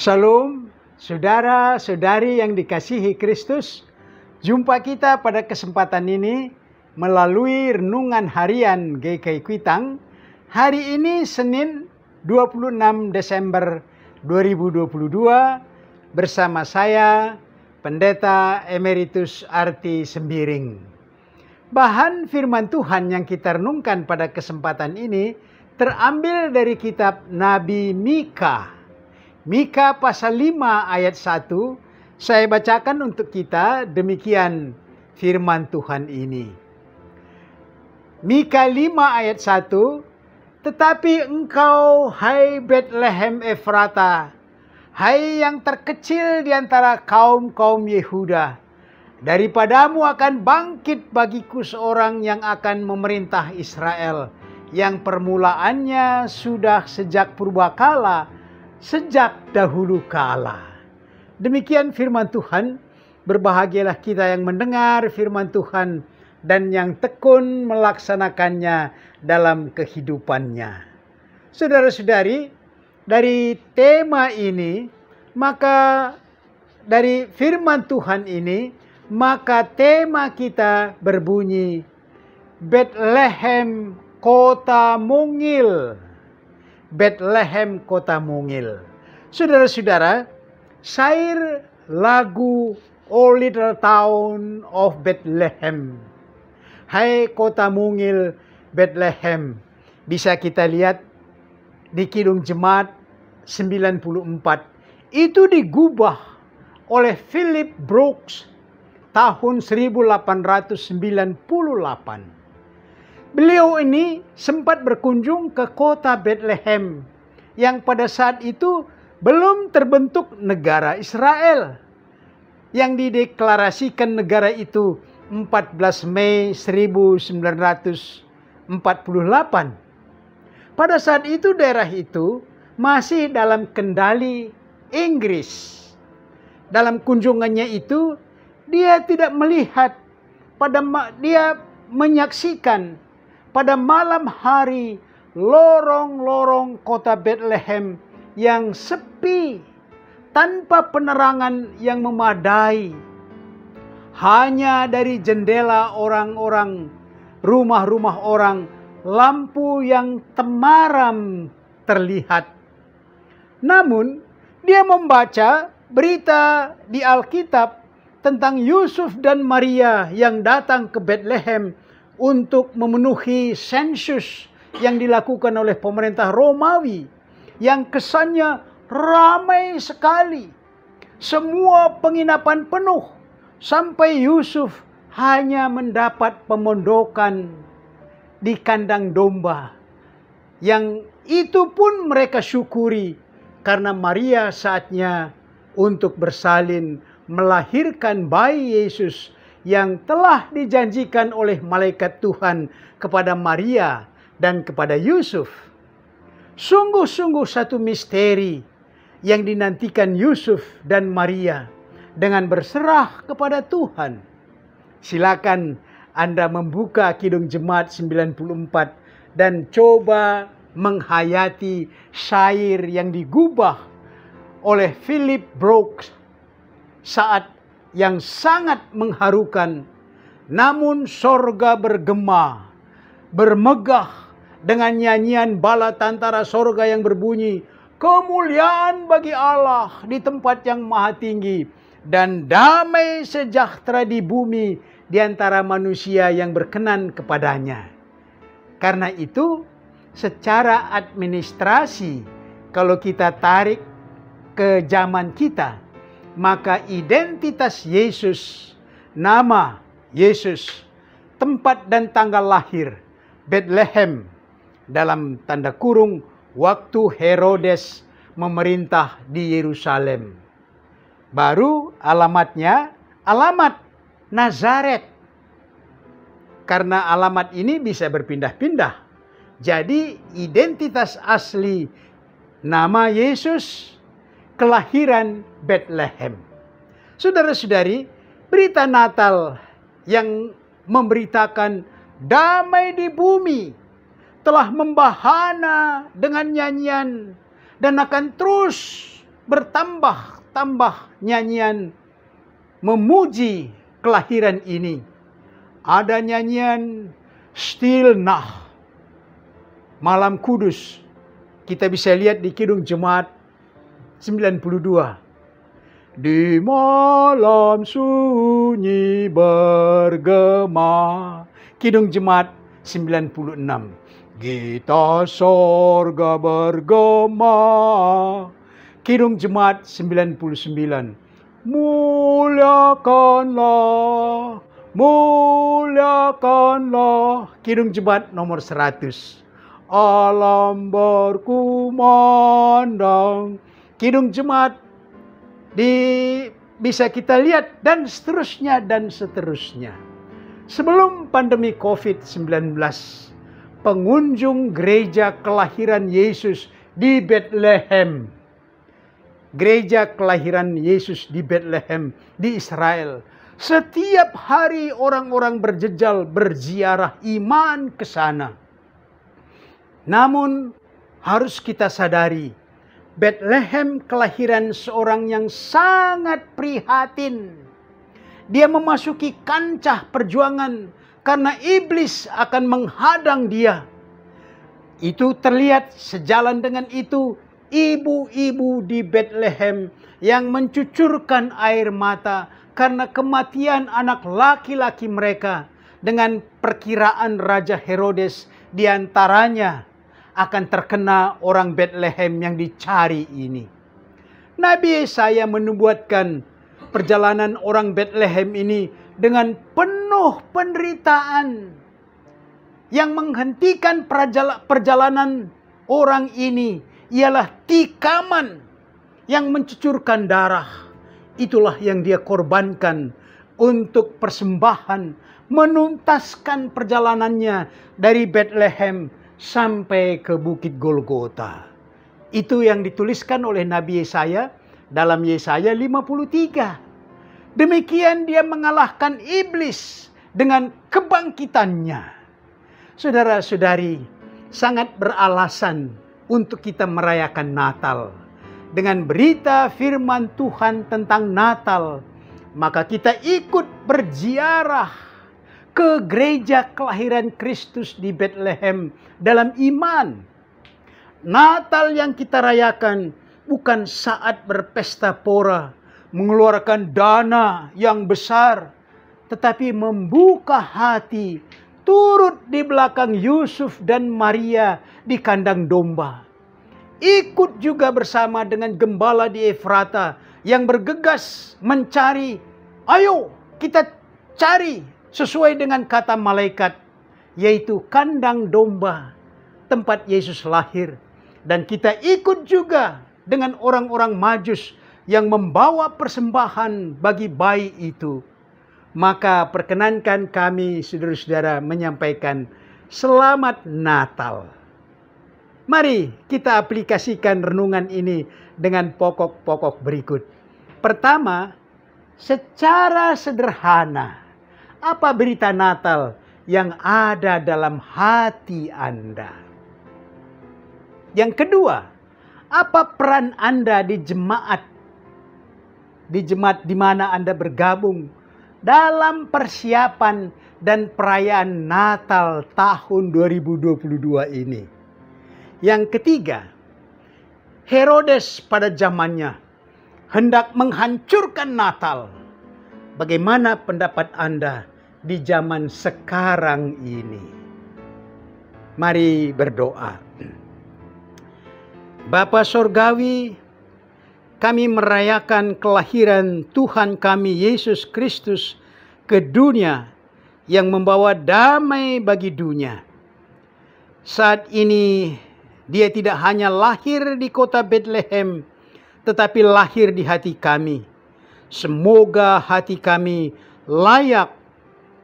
Shalom, saudara-saudari yang dikasihi Kristus. Jumpa kita pada kesempatan ini melalui renungan harian GKI Kuitang. Hari ini Senin 26 Desember 2022 bersama saya Pendeta Emeritus Arti Sembiring. Bahan firman Tuhan yang kita renungkan pada kesempatan ini terambil dari kitab Nabi Mika. Mika pasal 5 ayat 1, saya bacakan untuk kita demikian firman Tuhan ini. Mika 5 ayat 1, tetapi engkau, hai Betlehem Efrata, hai yang terkecil di antara kaum-kaum Yehuda, daripadamu akan bangkit bagiku seorang yang akan memerintah Israel, yang permulaannya sudah sejak purbakala, sejak dahulu kala. Demikian firman Tuhan. Berbahagialah kita yang mendengar firman Tuhan dan yang tekun melaksanakannya dalam kehidupannya. Saudara-saudari, dari tema ini, maka dari firman Tuhan ini, maka tema kita berbunyi Bethlehem Kota Mungil. Bethlehem Kota Mungil. Saudara-saudara, syair lagu O Little Town of Bethlehem, hai kota mungil Bethlehem, bisa kita lihat di Kidung Jemaat 94. Itu digubah oleh Philip Brooks tahun 1898. Beliau ini sempat berkunjung ke kota Bethlehem yang pada saat itu belum terbentuk negara Israel, yang dideklarasikan negara itu 14 Mei 1948. Pada saat itu daerah itu masih dalam kendali Inggris. Dalam kunjungannya itu dia tidak melihat, dia menyaksikan pada malam hari lorong-lorong kota Bethlehem yang sepi, tanpa penerangan yang memadai. Hanya dari jendela orang-orang, rumah-rumah orang, lampu yang temaram terlihat. Namun, dia membaca berita di Alkitab tentang Yusuf dan Maria yang datang ke Bethlehem untuk memenuhi sensus yang dilakukan oleh pemerintah Romawi, yang kesannya ramai sekali. Semua penginapan penuh, sampai Yusuf hanya mendapat pemondokan di kandang domba. Yang itu pun mereka syukuri, karena Maria saatnya untuk bersalin melahirkan bayi Yesus yang telah dijanjikan oleh malaikat Tuhan kepada Maria dan kepada Yusuf. Sungguh-sungguh satu misteri yang dinantikan Yusuf dan Maria dengan berserah kepada Tuhan. Silakan Anda membuka Kidung Jemaat 94 dan coba menghayati syair yang digubah oleh Philip Brooks saat yang sangat mengharukan. Namun sorga bergema, bermegah dengan nyanyian bala tantara sorga yang berbunyi, kemuliaan bagi Allah di tempat yang maha tinggi, dan damai sejahtera di bumi di antara manusia yang berkenan kepadanya. Karena itu, secara administrasi, kalau kita tarik ke zaman kita, maka identitas Yesus, nama Yesus, tempat dan tanggal lahir Bethlehem, dalam tanda kurung waktu Herodes memerintah di Yerusalem. Baru alamatnya alamat Nazaret. Karena alamat ini bisa berpindah-pindah. Jadi identitas asli nama Yesus, kelahiran Bethlehem. Saudara-saudari, berita Natal yang memberitakan damai di bumi telah membahana dengan nyanyian dan akan terus bertambah-tambah nyanyian memuji kelahiran ini. Ada nyanyian Still Nah, Malam Kudus. Kita bisa lihat di Kidung Jemaat 92. Di malam sunyi bergema. Kidung Jemaat 96. Gita sorga bergema. Kidung Jemaat 99. Muliakanlah, muliakanlah. Kidung Jemaat nomor 100. Alam berkumandang. Kidung Jemaat bisa kita lihat dan seterusnya dan seterusnya. Sebelum pandemi COVID-19, pengunjung gereja kelahiran Yesus di Bethlehem, gereja kelahiran Yesus di Bethlehem di Israel, setiap hari orang-orang berjejal berziarah iman ke sana. Namun harus kita sadari, Bethlehem kelahiran seorang yang sangat prihatin. Dia memasuki kancah perjuangan karena iblis akan menghadang dia. Itu terlihat sejalan dengan itu ibu-ibu di Bethlehem yang mencucurkan air mata karena kematian anak laki-laki mereka, dengan perkiraan Raja Herodes diantaranya akan terkena orang Bethlehem yang dicari ini. Nabi Yesaya menubuatkan perjalanan orang Bethlehem ini dengan penuh penderitaan. Yang menghentikan perjalanan orang ini ialah tikaman yang mencucurkan darah. Itulah yang dia korbankan untuk persembahan, menuntaskan perjalanannya dari Bethlehem sampai ke Bukit Golgota. Itu yang dituliskan oleh Nabi Yesaya dalam Yesaya 53. Demikian dia mengalahkan iblis dengan kebangkitannya. Saudara-saudari, sangat beralasan untuk kita merayakan Natal. Dengan berita firman Tuhan tentang Natal, maka kita ikut berziarah ke gereja kelahiran Kristus di Bethlehem dalam iman. Natal yang kita rayakan bukan saat berpesta pora, mengeluarkan dana yang besar, tetapi membuka hati, turut di belakang Yusuf dan Maria di kandang domba. Ikut juga bersama dengan gembala di Efrata yang bergegas mencari. Ayo kita cari sesuai dengan kata malaikat, yaitu kandang domba tempat Yesus lahir. Dan kita ikut juga dengan orang-orang Majus yang membawa persembahan bagi bayi itu. Maka perkenankan kami saudara-saudara menyampaikan selamat Natal. Mari kita aplikasikan renungan ini dengan pokok-pokok berikut. Pertama, secara sederhana, apa berita Natal yang ada dalam hati Anda? Yang kedua, apa peran Anda di jemaat di mana Anda bergabung dalam persiapan dan perayaan Natal tahun 2022 ini? Yang ketiga, Herodes pada zamannya hendak menghancurkan Natal. Bagaimana pendapat Anda di zaman sekarang ini? Mari berdoa. Bapa Sorgawi, kami merayakan kelahiran Tuhan kami Yesus Kristus ke dunia yang membawa damai bagi dunia. Saat ini dia tidak hanya lahir di kota Bethlehem, tetapi lahir di hati kami. Semoga hati kami layak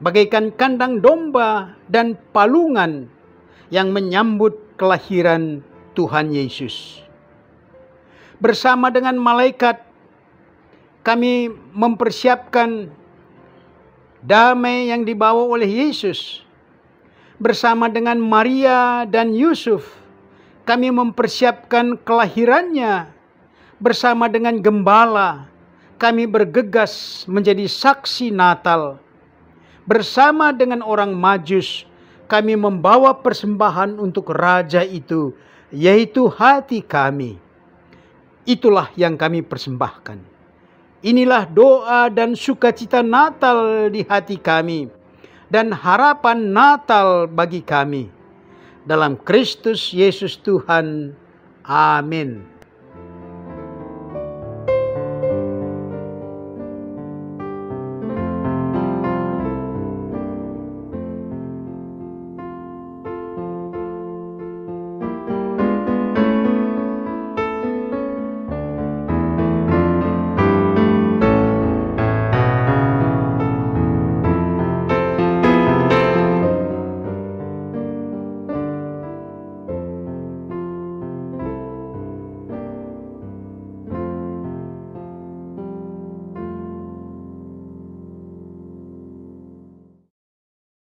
bagaikan kandang domba dan palungan yang menyambut kelahiran Tuhan Yesus. Bersama dengan malaikat, kami mempersiapkan damai yang dibawa oleh Yesus. Bersama dengan Maria dan Yusuf, kami mempersiapkan kelahirannya. bersama dengan gembala, kami bergegas menjadi saksi Natal. Bersama dengan orang Majus, kami membawa persembahan untuk Raja itu, yaitu hati kami. Itulah yang kami persembahkan. Inilah doa dan sukacita Natal di hati kami, dan harapan Natal bagi kami. Dalam Kristus Yesus Tuhan. Amin.